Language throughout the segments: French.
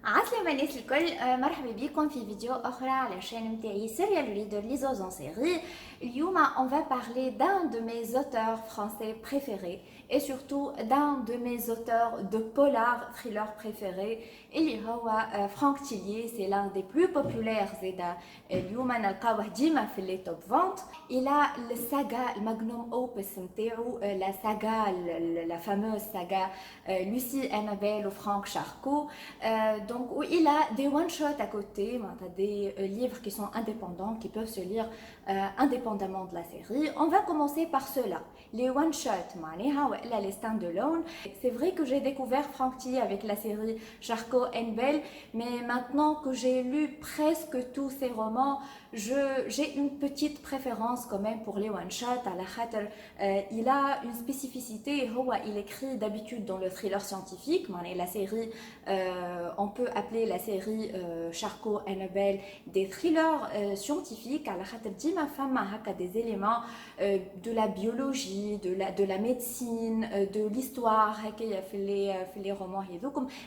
عسلامة الناس الكل مرحبا بكم في فيديو أخرى على الشانل متاعي Serial Reader Liseuse en série. اليوم on va parler d'un de mes auteurs français préférés et surtout d'un de mes auteurs de polar thriller préférés اللي هو فرانك تيلي. C'est l'un des plus populaires زادا اليوم نلقاوه ديما في لي توب فونت. Il a le saga الماغنوم اوبس نتاعو la saga la fameuse saga Lucie Annabelle ou Franck Charcot. Donc, où il a des one-shots à côté, des livres qui sont indépendants, qui peuvent se lire indépendamment de la série. On va commencer par cela, les one-shots, les stand-alone. C'est vrai que j'ai découvert Franck Tilly avec la série Charcot and Belle, mais maintenant que j'ai lu presque tous ses romans, j'ai une petite préférence quand même pour les one-shots. Il a une spécificité, il écrit d'habitude dans le thriller scientifique, la série, on peut appeler la série Charcot Annabelle des thrillers scientifiques. Ma femme a des éléments de la biologie, de la médecine, de l'histoire, les romans,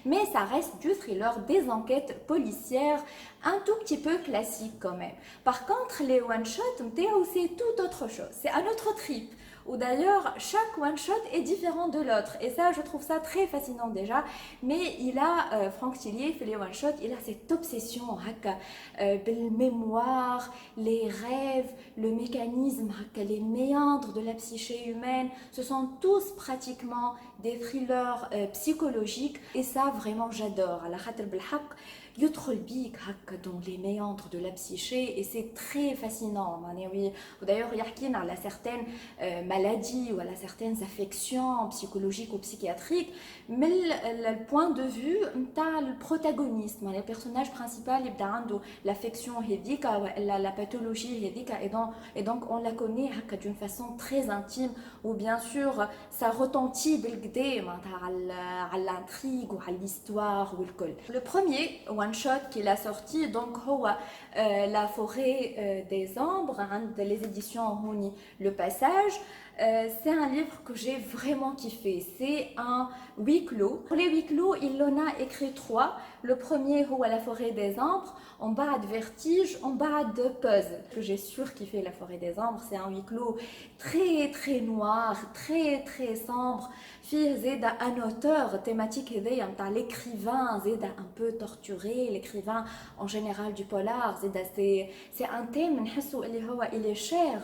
mais ça reste du thriller, des enquêtes policières, un tout petit peu classique quand même. Par contre, les one-shots, c'est tout autre chose, c'est un autre trip. Ou d'ailleurs, chaque one-shot est différent de l'autre. Et ça, je trouve ça très fascinant déjà. Mais il a, Franck Tillier, fait les one-shots, il a cette obsession, le mémoire, les rêves, le mécanisme, les méandres de la psyché humaine. Ce sont tous pratiquement des thrillers psychologiques. Et ça, vraiment, j'adore. يدخل بيك هكا dans les méandres de la psyché et c'est très fascinant. D'ailleurs يحكينا على certaines maladies ou à certaines affections psychologiques ou psychiatriques mais le point de vue نتاع le protagoniste, le personnage principal يبدا عنده l'affection هذيك la pathologie هذيك et donc on la connaît هكا d'une façon très intime ou bien sûr ça retentit بالكدا على l'intrigue ou à l'histoire ou الكل. Le premier one-shot qu'il a sorti, donc La forêt des ombres, les éditions Houni, Le Passage. C'est un livre que j'ai vraiment kiffé. C'est un huis clos. Pour les huis clos, il en a écrit 3. Le premier, La forêt des ombres, en bas de Vertige, en bas de Puzzle. Que j'ai surkiffé La forêt des ombres. C'est un huis clos très très noir, très très sombre. Zeda, un auteur thématique, l'écrivain, Zeda un peu torturé, l'écrivain en général du polar. Zeda, c'est un thème, il est cher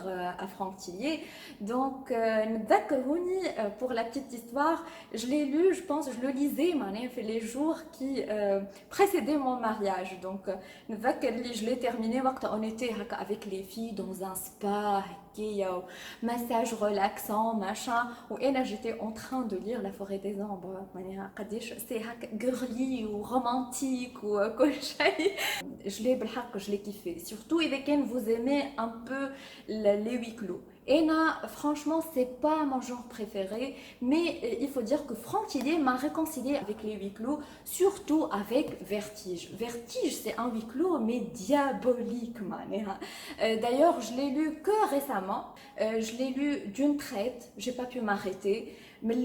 à Franck Tillier. Donc, pour la petite histoire, je l'ai lu, je pense, je le lisais les jours qui précédaient mon mariage. Donc, je l'ai terminé, on était avec les filles dans un spa, massage relaxant, machin, où j'étais en train de lire La forêt des ombres. C'est girly ou romantique ou quoi. Je l'ai kiffé. Surtout, vous aimez un peu les huis clos. Et là, franchement, c'est pas mon genre préféré, mais il faut dire que Franck Tillier m'a réconcilié avec les huis clos, surtout avec Vertige. Vertige, c'est un huis clos, mais diabolique, D'ailleurs, je l'ai lu que récemment. Je l'ai lu d'une traite, j'ai pas pu m'arrêter. Mais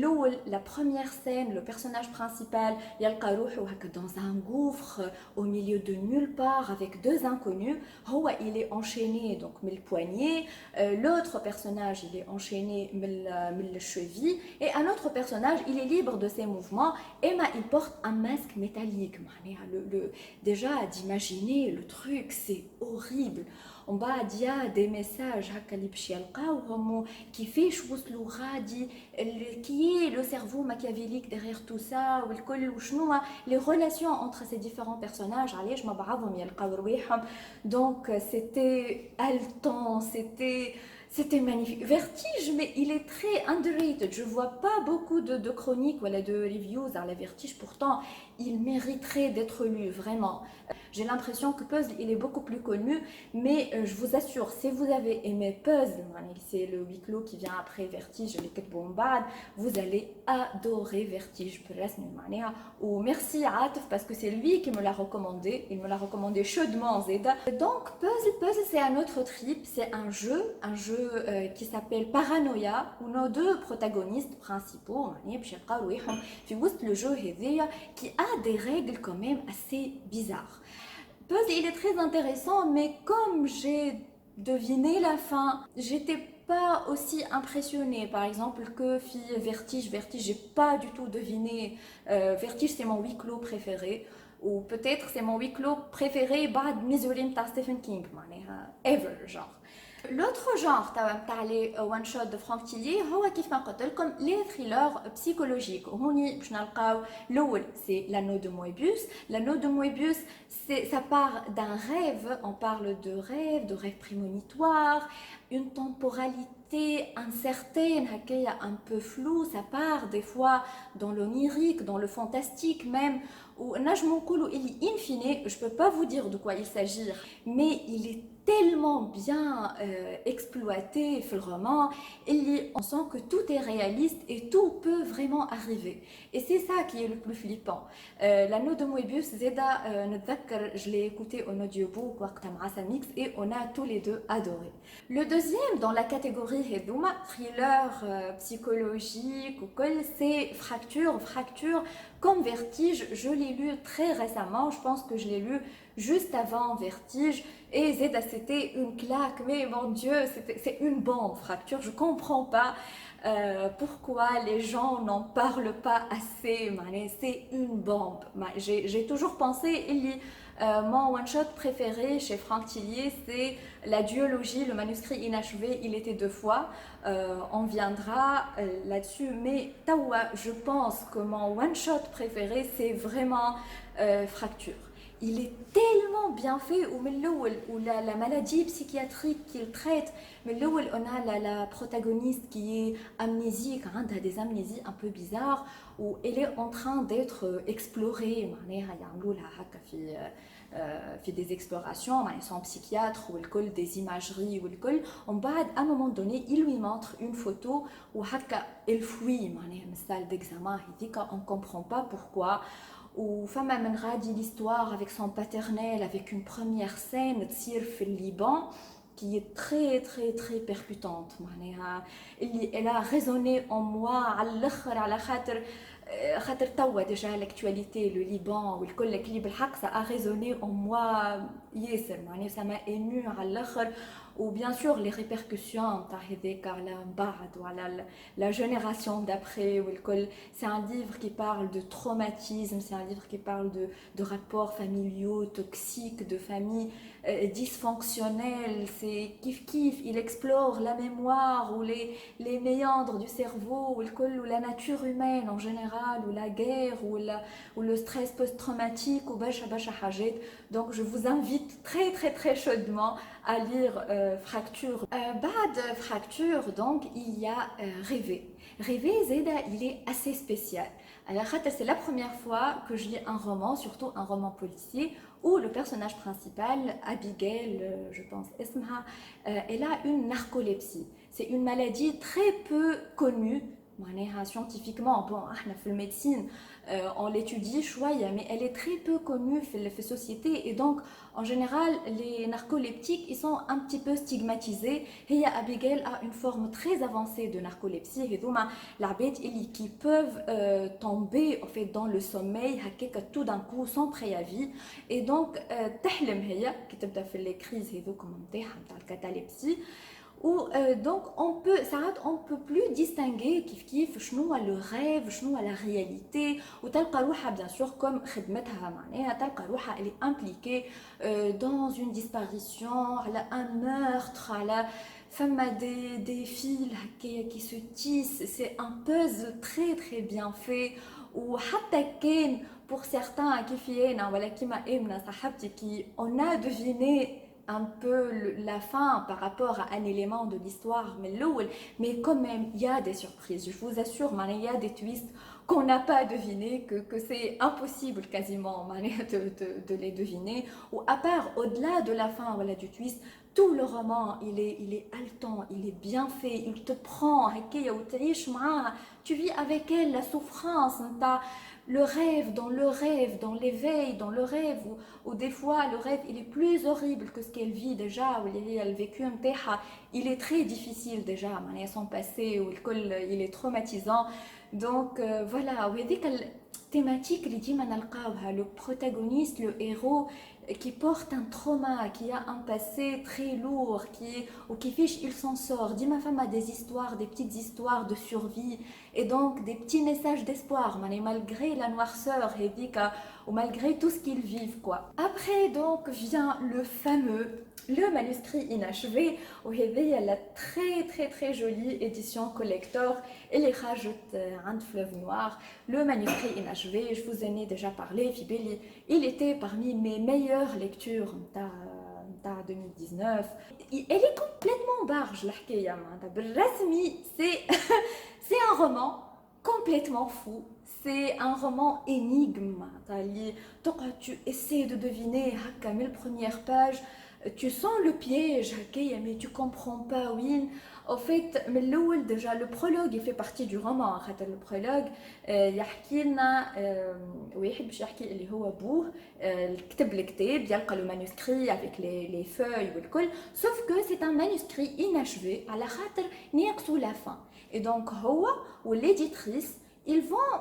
la première scène, le personnage principal, dans un gouffre au milieu de nulle part avec 2 inconnus. Il est enchaîné donc le poignet. L'autre personnage, il est enchaîné le cheville. Et un autre personnage, il est libre de ses mouvements. Et il porte un masque métallique. Déjà, d'imaginer le truc, c'est horrible. On bas il y a des messages qui fait qui est le cerveau machiavélique derrière tout ça les relations entre ces différents personnages. Donc c'était haletant, c'était magnifique. Vertige, mais il est très underrated. Je vois pas beaucoup de chroniques ou de reviews à la Vertige. Pourtant, il mériterait d'être lu, vraiment. J'ai l'impression que Puzzle il est beaucoup plus connu, mais je vous assure, si vous avez aimé Puzzle, c'est le huis clos qui vient après Vertige, les quatre bombades, vous allez adorer Vertige. Ou merci à Atif parce que c'est lui qui me l'a recommandé, il me l'a recommandé chaudement Zeda. Donc Puzzle c'est un autre trip, c'est un jeu qui s'appelle Paranoia, où nos deux protagonistes principaux, le jeu qui a des règles quand même assez bizarres. Puzzle, il est très intéressant, mais comme j'ai deviné la fin, j'étais pas aussi impressionnée. Par exemple, que Vertige, j'ai pas du tout deviné. Vertige, c'est mon huis clos préféré. Ou peut-être c'est mon huis clos préféré بعد ميزورين تاع ستيفن كينغ معناها ever genre. L'autre genre تاع لي one shot de Franck Tillier هو كيف ما قلت لكم les thrillers psychologiques. هوني باش نلقاو الاول c'est l'anneau de Moebius. L'anneau de Moebius ça part d'un rêve, on parle de rêve prémonitoire, une temporalité incertaine, un peu floue, ça part des fois dans l'onirique, dans le fantastique même. Ou in fine, je ne peux pas vous dire de quoi il s'agit, mais il est tellement bien exploité في الروman, on sent que tout est réaliste et tout peut vraiment arriver. Et c'est ça qui est le plus flippant. L'anneau de Moebius, je l'ai écouté en audiobook mix et on a tous les deux adoré. Le deuxième dans la catégorie thriller psychologique, c'est Fracture comme Vertige. Je l'ai lu très récemment, je pense que je l'ai lu juste avant Vertige. Et Zeda, c'était une claque, mais mon Dieu, c'est une bombe, Fracture. Je comprends pas pourquoi les gens n'en parlent pas assez. C'est une bombe. J'ai toujours pensé, mon one-shot préféré chez Franck Tillier, c'est la duologie, le manuscrit inachevé, il était 2 fois. On viendra là-dessus, mais Tawa, je pense que mon one-shot préféré, c'est vraiment Fracture. Il est tellement bien fait, ou la maladie psychiatrique qu'il traite, mais là on a la protagoniste qui est amnésique, elle a des amnésies un peu bizarres, où elle est en train d'être explorée, fait des explorations, son psychiatre, ou elle colle des imageries, ou elle colle, à un moment donné, il lui montre une photo où elle fuit, une salle d'examen, on ne comprend pas pourquoi. Ou femme dit l'histoire avec son paternel, avec une première scène de Liban qui est très très très percutante. Elle a résonné en moi déjà l'actualité, le Liban ou le collectif, ça a résonné en moi, ça m'a ému à l'autre. Ou bien sûr les répercussions la génération d'après. C'est un livre qui parle de traumatisme, c'est un livre qui parle de rapports familiaux toxiques, de familles dysfonctionnelles. C'est kiff, il explore la mémoire ou les méandres du cerveau, ou la nature humaine en général, ou la guerre, ou le stress post-traumatique, ou bacha hajet. Donc je vous invite très très très chaudement à lire Fracture. Bad Fracture, donc il y a Rêver. Rêver, Zeda, il est assez spécial. Alors c'est la première fois que je lis un roman, surtout un roman policier, où le personnage principal, Abigail, je pense, elle a une narcolepsie. C'est une maladie très peu connue. Scientifiquement, bon, la médecine, on l'étudie, mais elle est très peu connue dans la société, et donc en général les narcoleptiques ils sont un petit peu stigmatisés. Et Abigail a une forme très avancée de narcolepsie, et donc qui peuvent tomber en fait dans le sommeil tout d'un coup sans préavis, et donc تحلم هي qui تبدا في les crises نتاعها نتاع الكاتاليبسي. Ou donc on peut plus distinguer كيف شنو le rêve, شنو la réalité. وتلقى روحها bien sûr comme خدمتها معناها تلقى روحها elle est impliquée dans une disparition, على un meurtre, على فما des fils qui se tissent. C'est un puzzle très très bien fait. وحتى كان pour certains كيفينا ولا كيما امنا صاحبتي qui on a deviné un peu la fin par rapport à un élément de l'histoire, mais quand même il y a des surprises, je vous assure, il y a des twists qu'on n'a pas deviné, que c'est impossible quasiment de les deviner. Ou à part, au-delà de la fin, voilà, du twist, tout le roman, il est haletant, il est bien fait, il te prend, tu vis avec elle la souffrance, t'as le rêve, dans l'éveil, dans le rêve, ou des fois le rêve il est plus horrible que ce qu'elle vit déjà, ou le vécu il est très difficile déjà, son passé, ou il est traumatisant. Donc voilà, thématique اللي ديما نلقاوها le protagoniste, le héros qui porte un trauma, qui a un passé très lourd, ou qui fiche, il s'en sort. Dima femme a des histoires, des petites histoires de survie, et donc des petits messages d'espoir, malgré la noirceur, ou malgré tout ce qu'ils vivent, quoi. Après, donc, vient le manuscrit inachevé, où il y a la très jolie édition collector, et les rajoute un fleuve noir, le manuscrit inachevé, je vous en ai déjà parlé, Fibeli, il était parmi mes meilleures lectures de 2019. Elle est complètement barge, l'hkaïa, c'est un roman complètement fou. C'est un roman énigme. Tu essaies de deviner, les premières pages, tu sens le piège, mais tu comprends pas. Oui. En fait, déjà, le prologue il fait partie du roman. Le prologue, يحكي لنا واحد باش يحكي اللي هو بوه كتب الكتاب يلقى le manuscrit avec les feuilles والكل. Sauf que c'est un manuscrit inachevé على خاطر ناقصو la fin. Et donc هو ou l'éditrice ils vont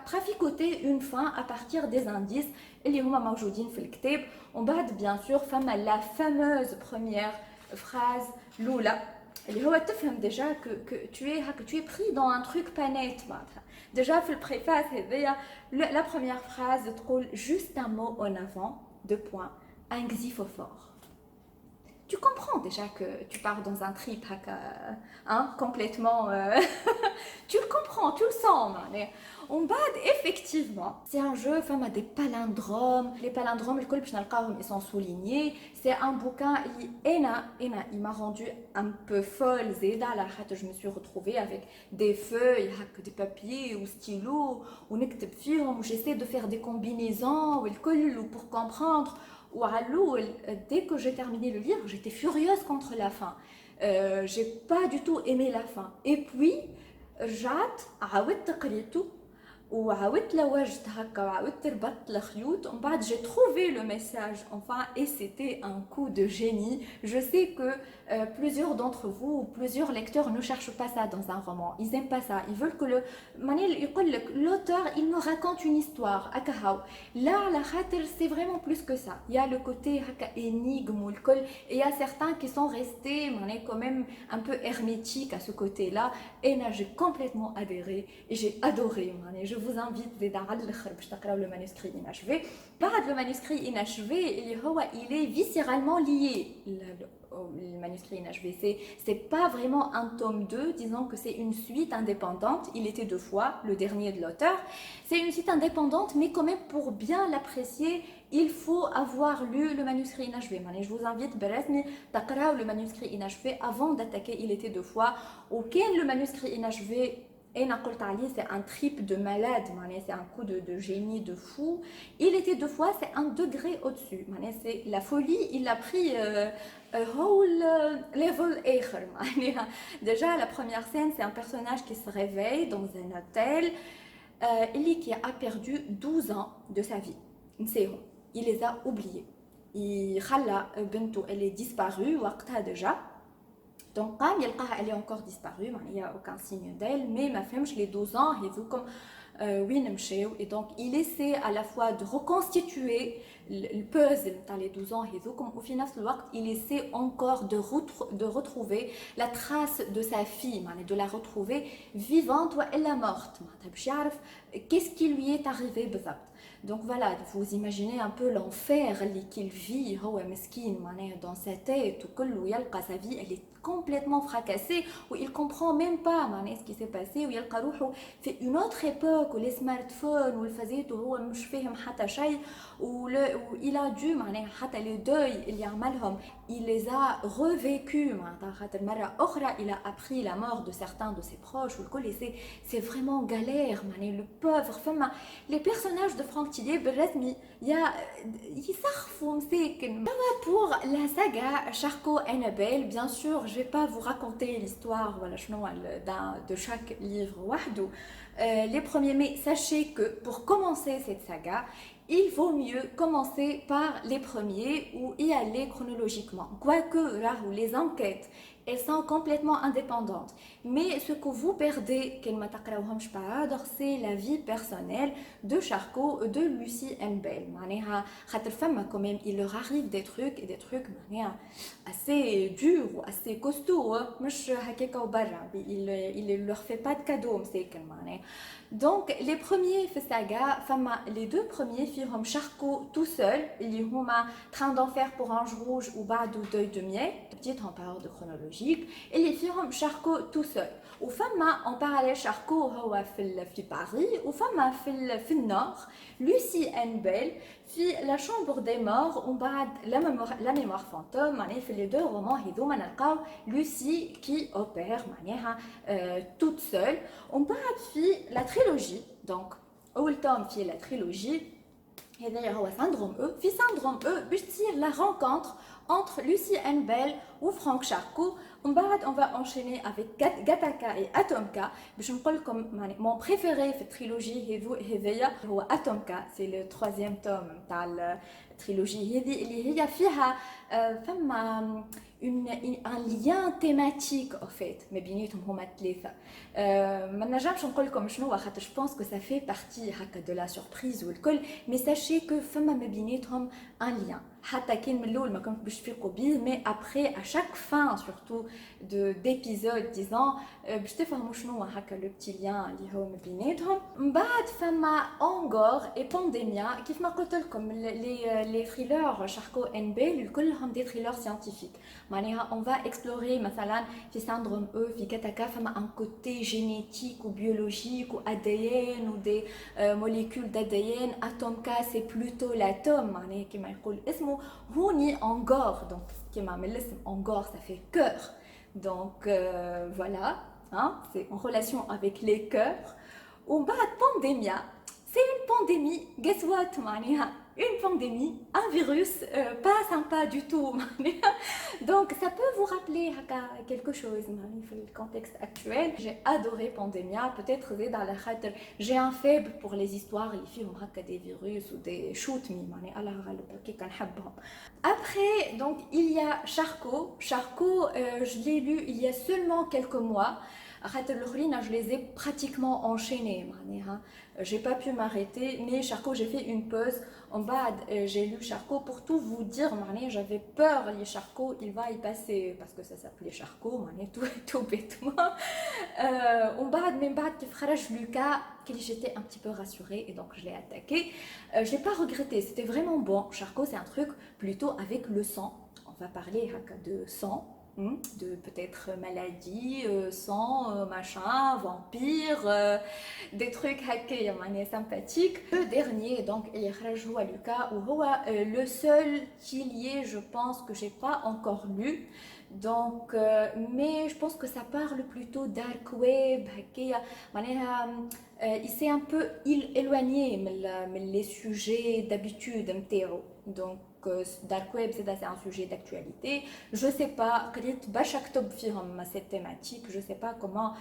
traficoter une fin à partir des indices اللي هما موجودين في الكتاب. On va bien sûr la fameuse première phrase Lula. اللي هو تفهم déjà que tu es pris dans un truc pas net. Déjà في البريفاس هذيا la première phrase تقول juste un mot en avant, deux points, un xyphophore. Tu comprends déjà que tu pars dans un trip complètement... tu le comprends, tu le sens. On bad effectivement. C'est un jeu, femme a des palindromes. Les palindromes, ils sont soulignés. C'est un bouquin, il m'a rendu un peu folle. Je me suis retrouvée avec des feuilles, des papiers ou stylos, ou j'essaie de faire des combinaisons ou pour comprendre. Dès que j'ai terminé le livre, j'étais furieuse contre la fin. J'ai pas du tout aimé la fin. Et puis, j'ai trouvé le message enfin et c'était un coup de génie. Je sais que plusieurs d'entre vous ou plusieurs lecteurs ne cherchent pas ça dans un roman, ils aiment pas ça, ils veulent que l'auteur il me raconte une histoire. Là c'est vraiment plus que ça, il y a le côté énigme et il y a certains qui sont restés quand même un peu hermétiques à ce côté là et là j'ai complètement adhéré et j'ai adoré. Je vous invite à lire le manuscrit inachevé. Le manuscrit inachevé, il est viscéralement lié. Le manuscrit inachevé, c'est pas vraiment un tome 2, disons que c'est une suite indépendante. Il était 2 fois, le dernier de l'auteur. C'est une suite indépendante, mais quand même pour bien l'apprécier, il faut avoir lu le manuscrit inachevé. Je vous invite à le manuscrit inachevé avant d'attaquer Il était 2 fois. Auquel le manuscrit inachevé, et c'est un trip de malade, c'est un coup de génie de fou. Il était 2 fois, c'est un degré au-dessus. C'est la folie, il a pris whole level. Déjà, la première scène, c'est un personnage qui se réveille dans un hôtel, qui a perdu 12 ans de sa vie. Il les a oubliés. Elle est disparue, déjà. Donc, quand elle est encore disparue, il n'y a aucun signe d'elle, mais ma femme, je les 12 ans, et donc il essaie à la fois de reconstituer le puzzle dans les 12 ans, au final, il essaie encore de retrouver la trace de sa fille, de la retrouver vivante ou elle est morte. Qu'est-ce qui lui est arrivé? Donc voilà, vous imaginez un peu l'enfer qu'il vit, هو مسكين معناها dans sa tête وكل ويلقى sa vie elle est complètement fracassée où il comprend même pas معناها ce qui s'est passé ويلقى روحه في une autre époque où les smartphones والفازات وهو مش فاهم حتى شيء il a dû معناها حتى les deuils اللي عملهم il les a revécus معناتها خاطر مرة أخرى il a appris la mort de certains de ses proches والكل et c'est vraiment galère معناها le pauvre فما les personnages de Franck Tillier بالرسمي يسخفوا مساكن. Pour la saga Charcot Annabelle, bien sûr je vais pas vous raconter l'histoire voilà de chaque livre وحده. Les premiers, mais sachez que pour commencer cette saga il vaut mieux commencer par les premiers ou y aller chronologiquement. Quoique les enquêtes, elles sont complètement indépendantes. Mais ce que vous perdez, c'est la vie personnelle de Charcot, de Lucie Hennebelle. Quand même, il leur arrive des trucs assez durs ou assez costauds. Il ne leur fait pas de cadeaux. Donc, les premiers saga, les deux premiers firent Charcot tout seul, ils ont Train d'enfer pour Ange Rouge ou Badou Deuil de Miel, petite en parole de chronologique, et les firent Charcot tout seul. Ou en parallèle Charcot في Paris, ou في Nord, Lucie Hennebelle في La Chambre des Morts, ou La Mémoire fantôme, les deux romans هذوما نلقاو Lucie qui opère toute seule. On parle de la trilogie, donc أول tome في la trilogie. هذا هو syndrome E. في syndrome E بتصير la rencontre entre Lucie Hennebelle ou Franck Charcot. On va enchaîner avec Gattaca et Atomka. Je نقول لكم mon préféré في التريلوجي هذيا هو Atomka. C'est le troisième tome تاع التريلوجي هذه اللي هي فيها فما un lien thématique en fait mais بيناتهم هما ثلاثه. ما نجمش نقول لكم شنو خاطر je pense que ça fait partie هكا de la surprise والكل mais sachez que فما ما بيناتهم un lien حتى كان من الاول ما كنت باش تفيقوا بيه mais après à chaque fin surtout d'épisode disons باش تفهموا شنو هكا le petit lien اللي هو ما بيناتهم. من بعد فما Angor et Pandemia كيف ما قلت لكم les thrillers Charcot Hennebelle كلهم des thrillers scientifiques. On va explorer مثلا في syndrome E في Gattaca فما un côté génétique ou biologique ou ADN ou des molécules d'ADN. Atomka c'est plutôt l'atome كما يقول اسمه. هوني Angor donc كما من الاسم Angor ça fait cœur donc voilà hein, c'est en relation avec les cœurs. وبعد Pandemia c'est une pandémie guess what une pandémie, un virus pas sympa du tout. Donc ça peut vous rappeler quelque chose dans le contexte actuel. J'ai adoré Pandemia, peut-être dans la khater, j'ai un faible pour les histoires les films des virus ou des shoot me Après donc il y a Charcot, je l'ai lu il y a seulement quelques mois. Je les ai pratiquement enchaînés. J'ai pas pu m'arrêter, mais Charcot, j'ai fait une pause. En bas, j'ai lu Charcot pour tout vous dire. J'avais peur, les Charcot, il va y passer parce que ça s'appelait Charcot, tout bêtement. En bas, même bas, Lucas, j'étais un petit peu rassurée et donc je l'ai attaqué. Je l'ai pas regretté, c'était vraiment bon. Charcot, c'est un truc plutôt avec le sang. On va parler de sang. De peut-être maladie, sang, machin, vampire, des trucs hackés, sympathiques. Le dernier, donc, il est Lucas, ou le seul qu'il y ait, je pense que j'ai pas encore lu. Donc, mais je pense que ça parle plutôt dark web, il s'est un peu éloigné mais les sujets d'habitude. Donc, dark web c'est un sujet d'actualité. Je sais pas, cette thématique, je sais pas comment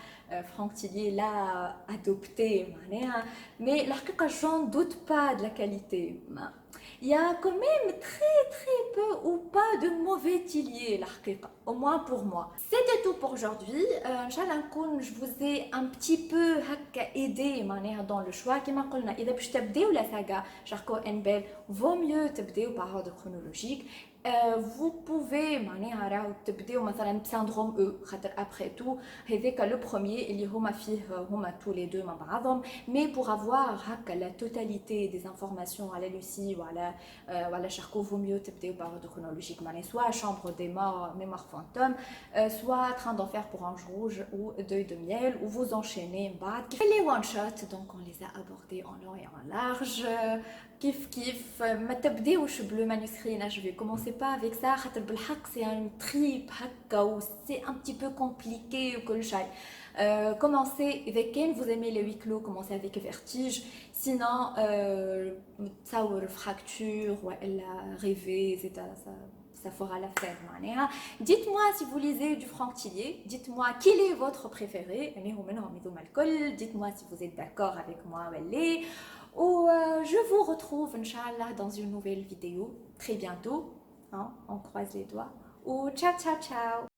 Franck Tillier l'a adopté, mais j'en doute pas de la qualité. Il y a quand même très peu ou pas de mauvais Tillier, au moins pour moi. C'était tout pour aujourd'hui. Inch'Allah, je vous ai un petit peu aidé dans le choix. Comme on a dit, si vous la saga Charcot Hennebelle, vaut mieux تبداو par ordre chronologique. Vous pouvez معناها راهو تبداو مثلا بسندروم او خاطر après tout هذاك le premier اللي هما فيه هما tous les deux مع بعضهم mais pour avoir هكا la totalité des informations على Lucie وعلى Charcot vaut mieux تبداو par ordre chronologique معناها soit chambre des morts mémoire fantôme soit train d'enfer pour ange rouge ou deuil de miel ou vous enchaînez من بعد les one shot donc on les a abordés en long et en large كيف ما تبداوش بلو مانuscrit. Je vais commencer pas avec ça خاطر بالحق c'est un trip هكا و c'est un petit peu compliqué وكل شيء. Commencez avec quand vous aimez les huis clos, commencez avec vertige. Sinon تصور fracture ou rêver ça fera la fête معناها. Dites-moi si vous lisez du Franck Tillier, dites-moi quel est votre préféré. Dites-moi si vous êtes d'accord avec moi ou je vous retrouve Inch'Allah dans une nouvelle vidéo très bientôt, hein, on croise les doigts ou ciao ciao ciao.